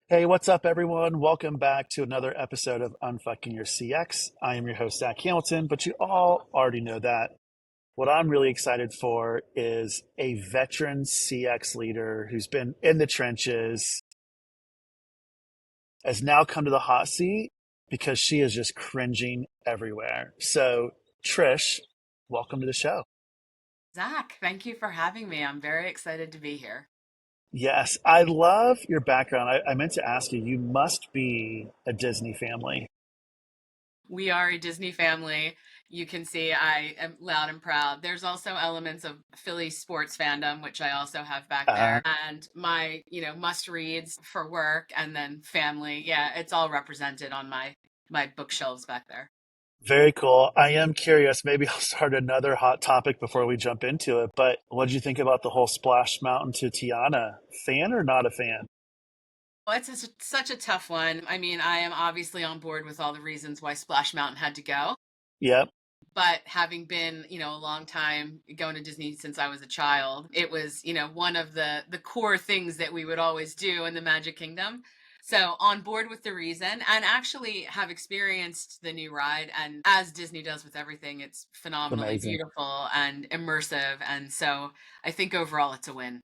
Hey, what's up, everyone? Welcome back to another episode of Unf cking your CX. I am your host, Zach Hamilton, but you all already know that. What I'm really excited for is a veteran CX leader who's been in the trenches, has now come to the hot seat because she is just cringing everywhere. So, Trish, welcome to the show. Zach, thank you for having me. I'm very excited to be here. Yes, I love your background. I meant to ask you, you must be a Disney family. We are a Disney family. You can see I am loud and proud. There's also elements of Philly sports fandom, which I also have back Uh, there, and my, must reads for work and then family. Yeah, it's all represented on my bookshelves back there. Very cool. I am curious. Maybe I'll start another hot topic before we jump into it. But what did you think about the whole Splash Mountain to Tiana? Fan or not a fan? Well, it's such a tough one. I mean, I am obviously on board with all the reasons why Splash Mountain had to go. Yep. But having been, a long time going to Disney since I was a child, it was, one of the core things that we would always do in the Magic Kingdom. So on board with the reason, and actually have experienced the new ride, and as Disney does with everything, it's It's phenomenally amazing. beautiful and immersive. And so I think overall it's a win.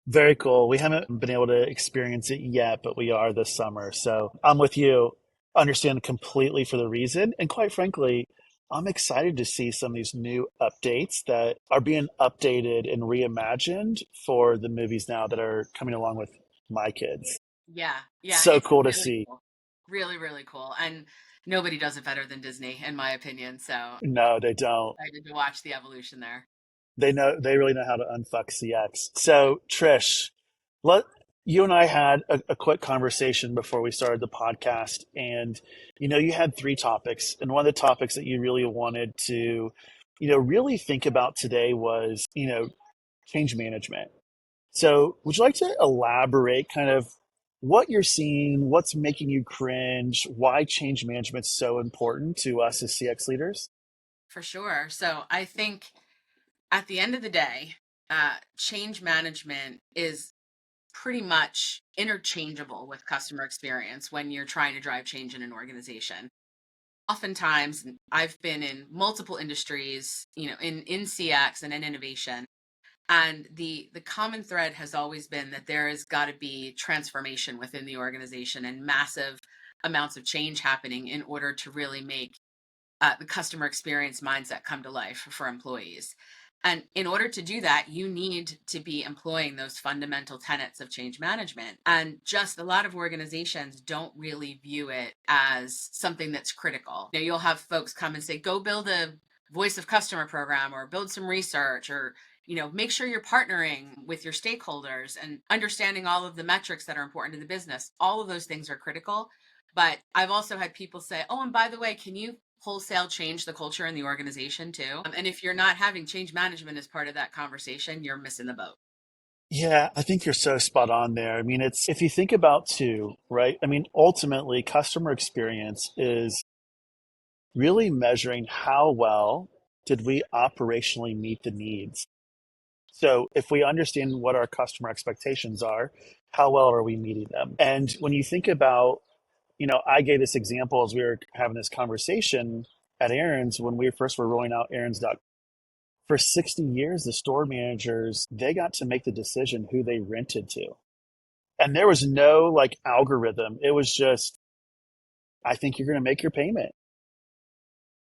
Very cool. We haven't been able to experience it yet, but we are this summer. So I'm with you. Understand completely for the reason. And quite frankly, I'm excited to see some of these new updates that are being updated and reimagined for the movies now that are coming along with my kids. Yeah, yeah, So it's cool to really see. cool. Really, really cool. And nobody does it better than Disney, in my opinion. So No, they don't. excited to watch the evolution there. They really know how to unfuck CX. So Trish, let you and I had a quick conversation before we started the podcast, and you had three topics, and one of the topics that you really wanted to, really think about today was, change management. So would you like to elaborate kind of what you're seeing, what's making you cringe, why change management's so important to us as CX leaders? For sure. So I think at the end of the day, change management is pretty much interchangeable with customer experience when you're trying to drive change in an organization. Oftentimes, I've been in multiple industries, in CX and in innovation. And the common thread has always been that there has got to be transformation within the organization and massive amounts of change happening in order to really make the customer experience mindset come to life for employees. And in order to do that, you need to be employing those fundamental tenets of change management. And just a lot of organizations don't really view it as something that's critical. You'll have folks come and say, go build a voice of customer program or build some research or make sure you're partnering with your stakeholders and understanding all of the metrics that are important to the business. All of those things are critical. But I've also had people say, oh, and by the way, can you wholesale change the culture in the organization too? And if you're not having change management as part of that conversation, you're missing the boat. Yeah, I think you're so spot on there. I mean, it's if you think about two, right? I mean, ultimately, customer experience is really measuring how well did we operationally meet the needs. So if we understand what our customer expectations are, how well are we meeting them? And when you think about, I gave this example as we were having this conversation at Aaron's when we first were rolling out Aaron's. For 60 years, the store managers, they got to make the decision who they rented to. And there was no like algorithm. It was just, I think you're going to make your payment.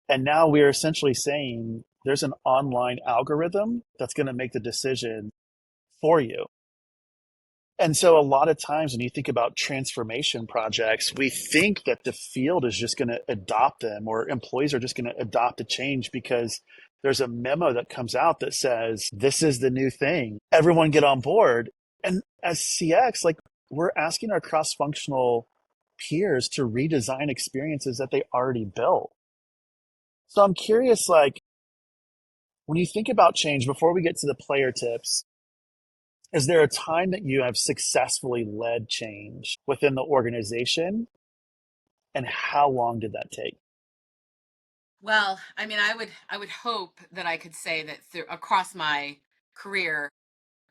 And now we are essentially saying there's an online algorithm that's going to make the decision for you. And so a lot of times when you think about transformation projects, we think that the field is just going to adopt them or employees are just going to adopt a change because there's a memo that comes out that says, this is the new thing. Everyone get on board. And as CX, like we're asking our cross-functional peers to redesign experiences that they already built. So I'm curious, like when you think about change, before we get to the player tips, is there a time that you have successfully led change within the organization? And how long did that take? Well, I mean, I would hope that I could say that across my career,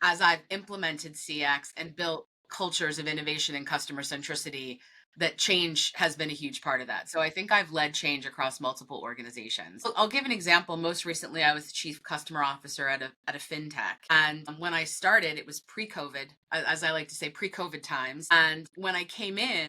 as I've implemented CX and built cultures of innovation and customer centricity, that change has been a huge part of that. So I think I've led change across multiple organizations. I'll give an example. Most recently, I was the chief customer officer at a fintech. And when I started, it was pre-COVID, as I like to say, pre-COVID times. And when I came in,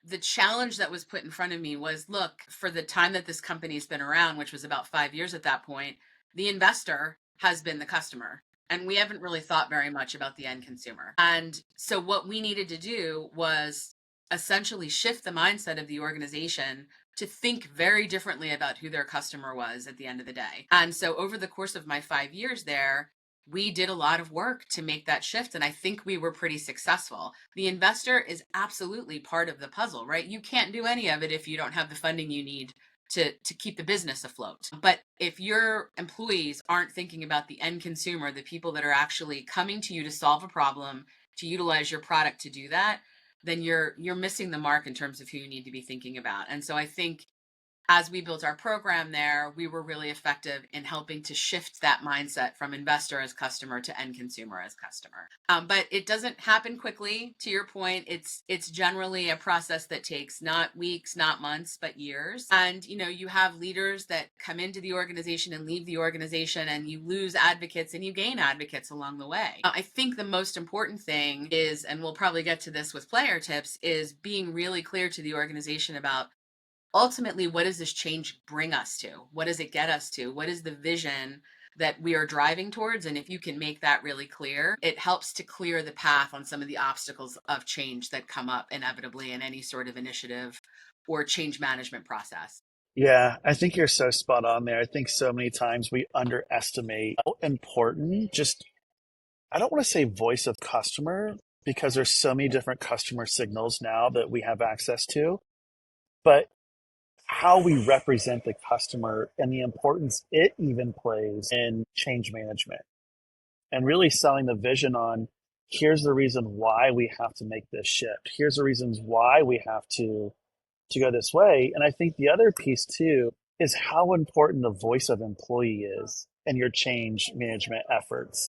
the challenge that was put in front of me was, look, for the time that this company's been around, which was about 5 years at that point, the investor has been the customer. And we haven't really thought very much about the end consumer. And so what we needed to do was essentially shift the mindset of the organization to think very differently about who their customer was at the end of the day. And so over the course of my 5 years there, we did a lot of work to make that shift. And I think we were pretty successful. The investor is absolutely part of the puzzle, right? You can't do any of it if you don't have the funding you need to keep the business afloat. But if your employees aren't thinking about the end consumer, the people that are actually coming to you to solve a problem, to utilize your product to do that, then you're missing the mark in terms of who you need to be thinking about. And so I think as we built our program there, we were really effective in helping to shift that mindset from investor as customer to end consumer as customer. But it doesn't happen quickly. To your point, it's generally a process that takes not weeks, not months, but years. And you have leaders that come into the organization and leave the organization, and you lose advocates and you gain advocates along the way. I think the most important thing is, and we'll probably get to this with player tips, is being really clear to the organization about ultimately, what does this change bring us to? What does it get us to? What is the vision that we are driving towards? And if you can make that really clear, it helps to clear the path on some of the obstacles of change that come up inevitably in any sort of initiative or change management process. Yeah, I think you're so spot on there. I think so many times we underestimate how important just, I don't want to say voice of customer, because there's so many different customer signals now that we have access to, but how we represent the customer and the importance it even plays in change management, and really selling the vision on, here's the reason why we have to make this shift. Here's the reasons why we have to go this way. And I think the other piece too is how important the voice of employee is in your change management efforts.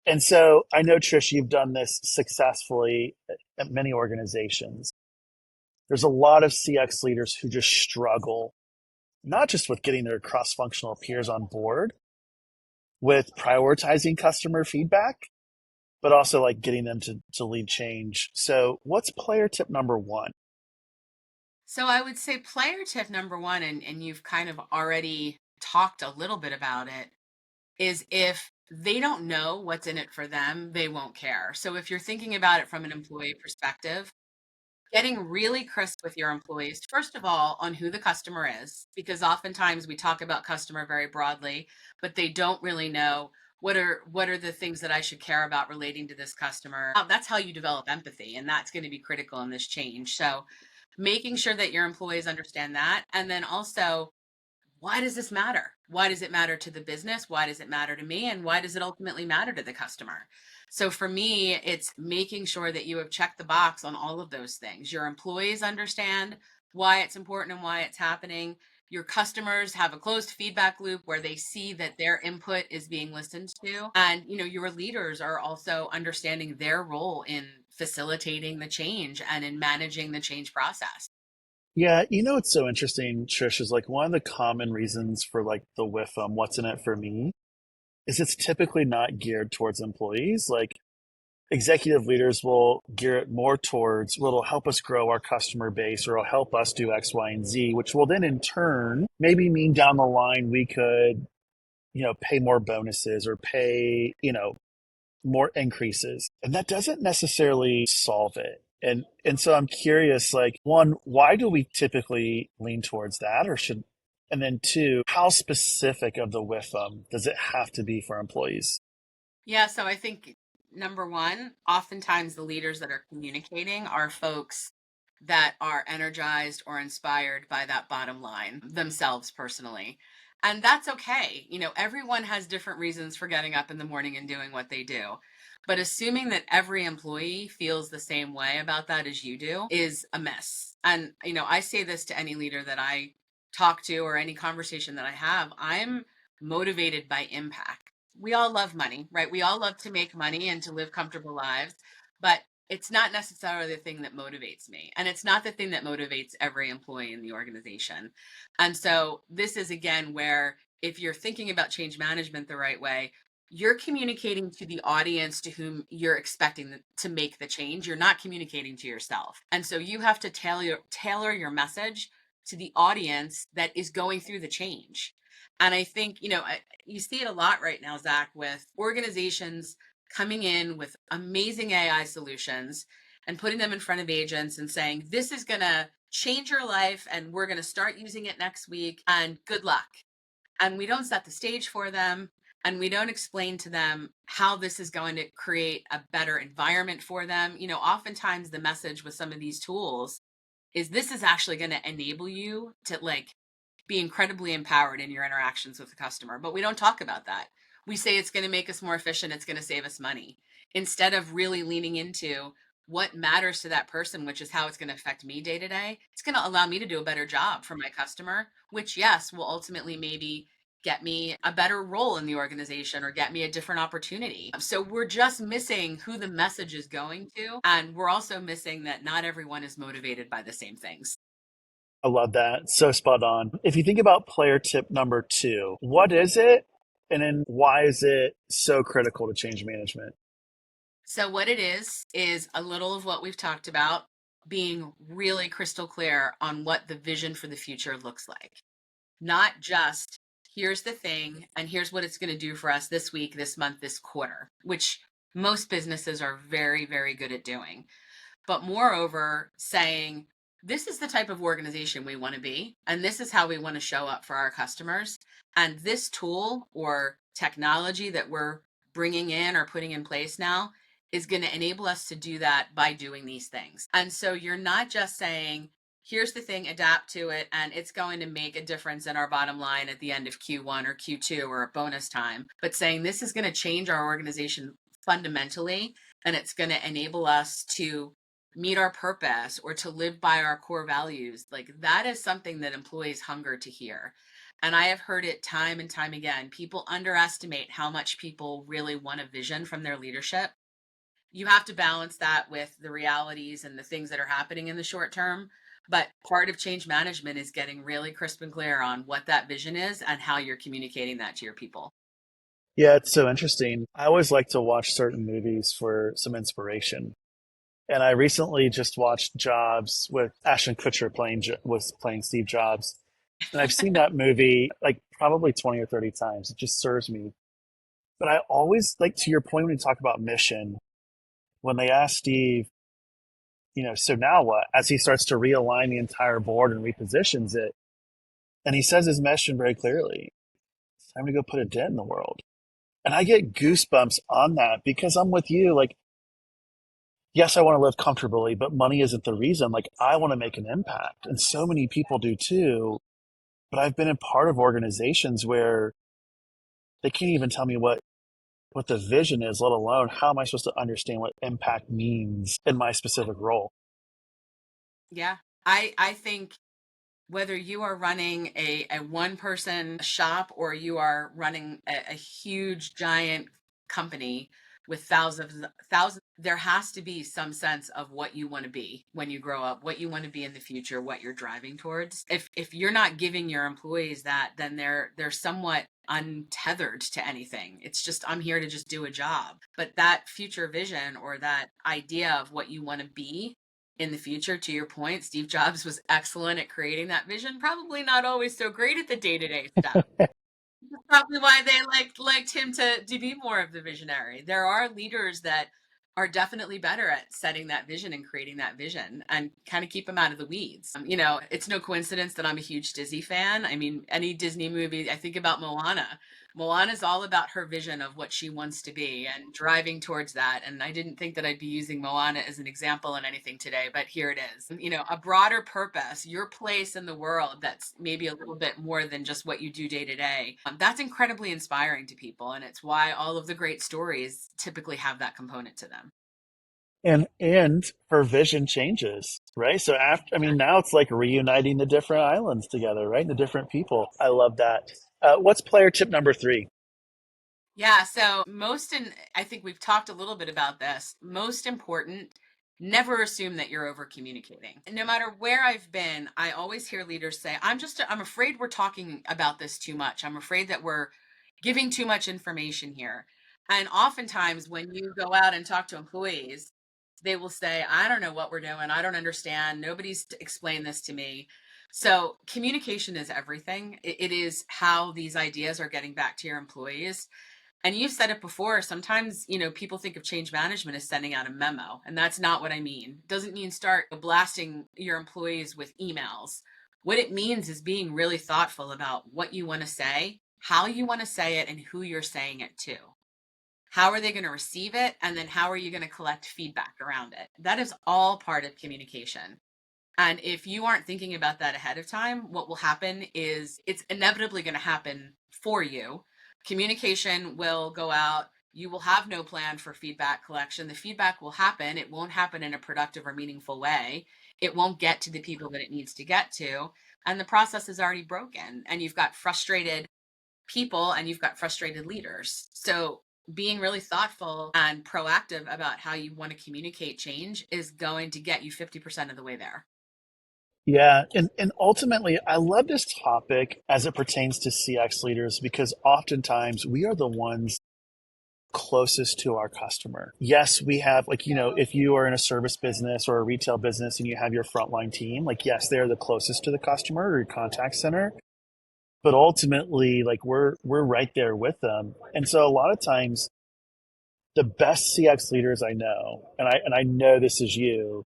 And so I know, Trish, you've done this successfully at many organizations. There's a lot of CX leaders who just struggle, not just with getting their cross functional peers on board, with prioritizing customer feedback, but also like getting them to lead change. So, what's player tip number one? So I would say player tip number one, and you've kind of already talked a little bit about it, is if they don't know what's in it for them, they won't care. So if you're thinking about it from an employee perspective, getting really crisp with your employees, first of all, on who the customer is, because oftentimes we talk about customer very broadly, but they don't really know what are the things that I should care about relating to this customer. That's how you develop empathy, and that's going to be critical in this change. So making sure that your employees understand that, and then also, why does this matter? Why does it matter to the business? Why does it matter to me? And why does it ultimately matter to the customer? So for me, it's making sure that you have checked the box on all of those things. Your employees understand why it's important and why it's happening. Your customers have a closed feedback loop where they see that their input is being listened to. And, your leaders are also understanding their role in facilitating the change and in managing the change process. Yeah, it's so interesting, Trish, is like one of the common reasons for like the WIFM, what's in it for me, is it's typically not geared towards employees. Like executive leaders will gear it more towards, well, it'll help us grow our customer base, or it'll help us do X, Y, and Z, which will then in turn maybe mean down the line we could, pay more bonuses or pay, more increases. And that doesn't necessarily solve it. And so I'm curious, like, one, why do we typically lean towards that, or should, and then two, how specific of the WIFM does it have to be for employees? Yeah, so I think number one, oftentimes the leaders that are communicating are folks that are energized or inspired by that bottom line themselves personally. And that's okay. Everyone has different reasons for getting up in the morning and doing what they do. But assuming that every employee feels the same way about that as you do is a mess. And, I say this to any leader that I talk to or any conversation that I have, I'm motivated by impact. We all love money, right? We all love to make money and to live comfortable lives. But It's not necessarily the thing that motivates me. And it's not the thing that motivates every employee in the organization. And so this is again where if you're thinking about change management the right way, you're communicating to the audience to whom you're expecting to make the change. You're not communicating to yourself. And so you have to tailor your message to the audience that is going through the change. And I think, you see it a lot right now, Zach, with organizations coming in with amazing AI solutions and putting them in front of agents and saying, this is going to change your life and we're going to start using it next week and good luck. And we don't set the stage for them and we don't explain to them how this is going to create a better environment for them. Oftentimes the message with some of these tools is this is actually going to enable you to be incredibly empowered in your interactions with the customer. But we don't talk about that. We say it's going to make us more efficient, it's going to save us money, instead of really leaning into what matters to that person, which is how it's going to affect me day to day. It's going to allow me to do a better job for my customer, which, yes, will ultimately maybe get me a better role in the organization or get me a different opportunity. So we're just missing who the message is going to. And we're also missing that not everyone is motivated by the same things. I love that. So spot on. If you think about player tip number two, what is it? And then why is it so critical to change management? So, what it is a little of what we've talked about, being really crystal clear on what the vision for the future looks like. Not just here's the thing and here's what it's going to do for us this week, this month, this quarter, which most businesses are very, very good at doing, but moreover saying this is the type of organization we want to be and this is how we want to show up for our customers, and this tool or technology that we're bringing in or putting in place now is going to enable us to do that by doing these things. And so you're not just saying here's the thing, adapt to it, and it's going to make a difference in our bottom line at the end of Q1 or Q2 or at bonus time, but saying this is going to change our organization fundamentally, and it's going to enable us to meet our purpose or to live by our core values. Like that is something that employees hunger to hear. And I have heard it time and time again. People underestimate how much people really want a vision from their leadership. You have to balance that with the realities and the things that are happening in the short term. But part of change management is getting really crisp and clear on what that vision is and how you're communicating that to your people. Yeah, it's so interesting. I always like to watch certain movies for some inspiration. And I recently just watched Jobs with Ashton Kutcher was playing Steve Jobs. And I've seen that movie like probably 20 or 30 times. It just serves me. But I always like to your point when you talk about mission, when they ask Steve, so now what? As he starts to realign the entire board and repositions it, and he says his mission very clearly. It's time to go put a dent in the world. And I get goosebumps on that because I'm with you. Like, yes, I want to live comfortably, but money isn't the reason. Like, I want to make an impact. And so many people do too. But I've been in part of organizations where they can't even tell me what the vision is, let alone how am I supposed to understand what impact means in my specific role. Yeah. I think whether you are running a one person shop or you are running a huge giant company with thousands, there has to be some sense of what you want to be when you grow up, what you want to be in the future, what you're driving towards. If you're not giving your employees that, then they're somewhat untethered to anything. It's just I'm here to just do a job. But that future vision or that idea of what you want to be in the future, to your point, Steve Jobs was excellent at creating that vision, probably not always so great at the day-to-day stuff. That's probably why they liked him to be more of the visionary. There are leaders that are definitely better at setting that vision and creating that vision and kind of keep them out of the weeds. It's no coincidence that I'm a huge Disney fan. I mean, any Disney movie, I think about Moana. Moana is all about her vision of what she wants to be and driving towards that. And I didn't think that I'd be using Moana as an example in anything today, but here it is. A broader purpose, your place in the world that's maybe a little bit more than just what you do day to day. That's incredibly inspiring to people. And it's why all of the great stories typically have that component to them. And her vision changes, right? So after, I mean, now it's like reuniting the different islands together, right? The different people. I love that. What's player tip number three? Yeah, so I think we've talked a little bit about this. Most important never assume that you're over communicating. No matter where I've been, I always hear leaders say, I'm afraid we're talking about this too much. I'm afraid that we're giving too much information here. And oftentimes, when you go out and talk to employees, they will say, I don't know what we're doing. I don't understand. Nobody's explained this to me. So, communication is everything. It is how these ideas are getting back to your employees. And you've said it before, sometimes, people think of change management as sending out a memo, and that's not what I mean. It doesn't mean start blasting your employees with emails. What it means is being really thoughtful about what you want to say, how you want to say it, and who you're saying it to. How are they going to receive it? And then how are you going to collect feedback around it? That is all part of communication. And if you aren't thinking about that ahead of time, what will happen is it's inevitably going to happen for you. Communication will go out. You will have no plan for feedback collection. The feedback will happen. It won't happen in a productive or meaningful way. It won't get to the people that it needs to get to. And the process is already broken. And you've got frustrated people and you've got frustrated leaders. So being really thoughtful and proactive about how you want to communicate change is going to get you 50% of the way there. Yeah, and ultimately, I love this topic as it pertains to CX leaders because oftentimes we are the ones closest to our customer. Yes, we have, like, if you are in a service business or a retail business and you have your frontline team, like, yes, they're the closest to the customer or your contact center, but ultimately, like, we're right there with them. And so a lot of times the best CX leaders I know, and I know this is you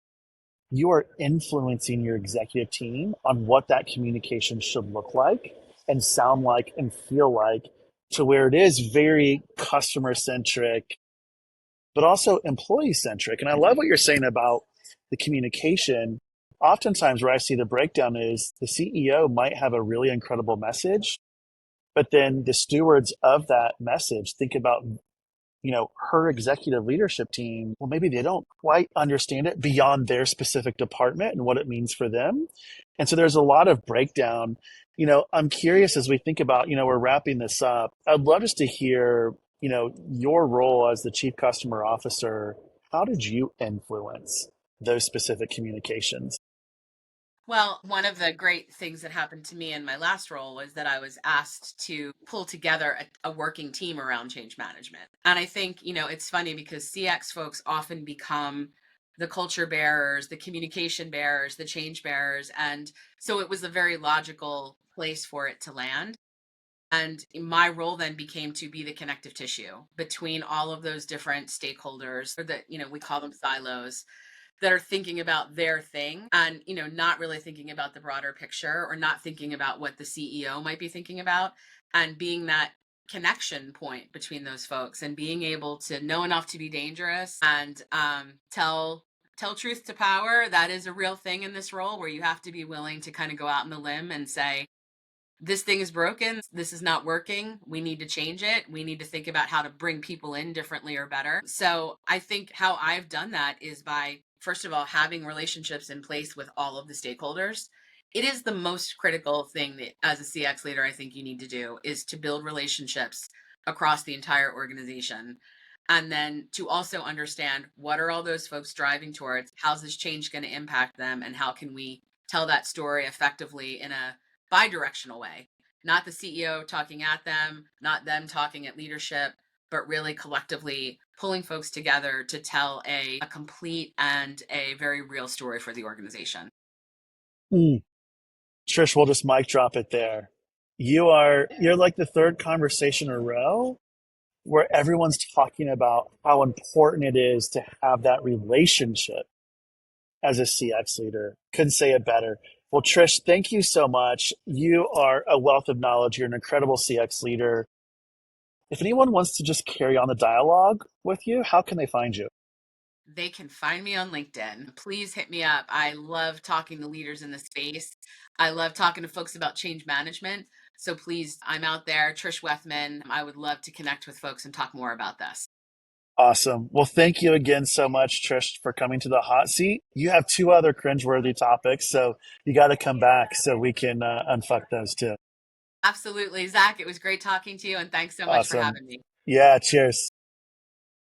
are influencing your executive team on what that communication should look like and sound like and feel like, to where it is very customer centric, but also employee centric. And I love what you're saying about the communication. Oftentimes, where I see the breakdown is the CEO might have a really incredible message, but then the stewards of that message think about, her executive leadership team, well, maybe they don't quite understand it beyond their specific department and what it means for them. And so there's a lot of breakdown. I'm curious as we think about, we're wrapping this up. I'd love just to hear, your role as the chief customer officer. How did you influence those specific communications? Well, one of the great things that happened to me in my last role was that I was asked to pull together a working team around change management. And I think, it's funny because CX folks often become the culture bearers, the communication bearers, the change bearers. And so it was a very logical place for it to land. And my role then became to be the connective tissue between all of those different stakeholders, or that, we call them silos, that are thinking about their thing and not really thinking about the broader picture or not thinking about what the CEO might be thinking about, and being that connection point between those folks and being able to know enough to be dangerous and tell truth to power. That is a real thing in this role, where you have to be willing to kind of go out on the limb and say, this thing is broken. This is not working. We need to change it. We need to think about how to bring people in differently or better. So I think how I've done that is by, first of all, having relationships in place with all of the stakeholders. It is the most critical thing that as a CX leader, I think you need to do, is to build relationships across the entire organization. And then to also understand, what are all those folks driving towards? How's this change going to impact them? And how can we tell that story effectively in a bi-directional way, not the CEO talking at them, not them talking at leadership, but really collectively pulling folks together to tell a complete and a very real story for the organization. Mm. Trish, we'll just mic drop it there. You're like the third conversation in a row where everyone's talking about how important it is to have that relationship as a CX leader. Couldn't say it better. Well, Trish, thank you so much. You are a wealth of knowledge. You're an incredible CX leader. If anyone wants to just carry on the dialogue with you, how can they find you? They can find me on LinkedIn. Please hit me up. I love talking to leaders in the space. I love talking to folks about change management. So please, I'm out there, Trish Wethman. I would love to connect with folks and talk more about this. Awesome. Well, thank you again so much, Trish, for coming to the hot seat. You have two other cringeworthy topics, so you got to come back so we can unfuck those too. Absolutely. Zach, it was great talking to you, and thanks so much for Awesome. having me. Yeah, cheers.